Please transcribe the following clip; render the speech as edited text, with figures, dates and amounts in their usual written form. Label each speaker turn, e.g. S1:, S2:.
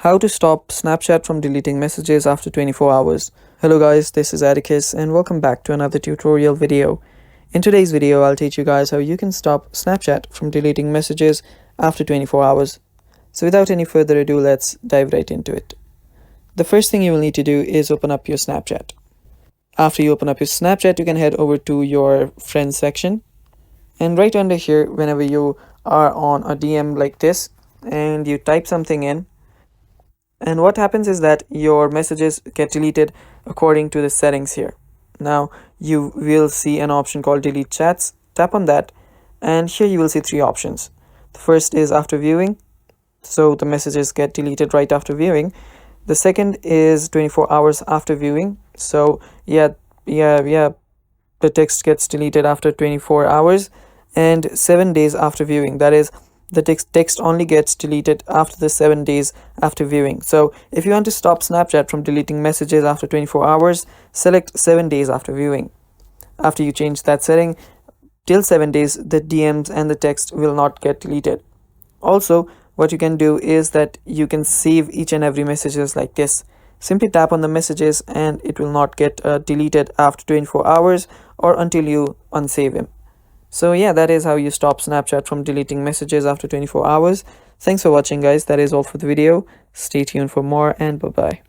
S1: How to stop Snapchat from deleting messages after 24 hours. Hello guys, this is Atticus and welcome back to another tutorial video. In today's video, I'll teach you guys how you can stop Snapchat from deleting messages after 24 hours. So without any further ado, let's dive right into it. The first thing you will need to do is open up your Snapchat. After you open up your Snapchat, you can head over to your friends section. And right under here, whenever you are on a DM like this and you type something in, and what happens is that your messages get deleted according to the settings here. Now you will see an option called delete chats. Tap on that and here you will see three options. The first is after viewing, so the messages get deleted right after viewing. The second is 24 hours after viewing, so the text gets deleted after 24 hours. And 7 days after viewing, that is, the text only gets deleted after the 7 days after viewing. So if you want to stop Snapchat from deleting messages after 24 hours, select 7 days after viewing. After you change that setting, till 7 days, the DMs and the text will not get deleted. Also, what you can do is that you can save each and every messages like this. Simply tap on the messages and it will not get deleted after 24 hours or until you unsave him. So yeah, that is how you stop Snapchat from deleting messages after 24 hours. Thanks for watching guys. That is all for the video. Stay tuned for more and bye bye.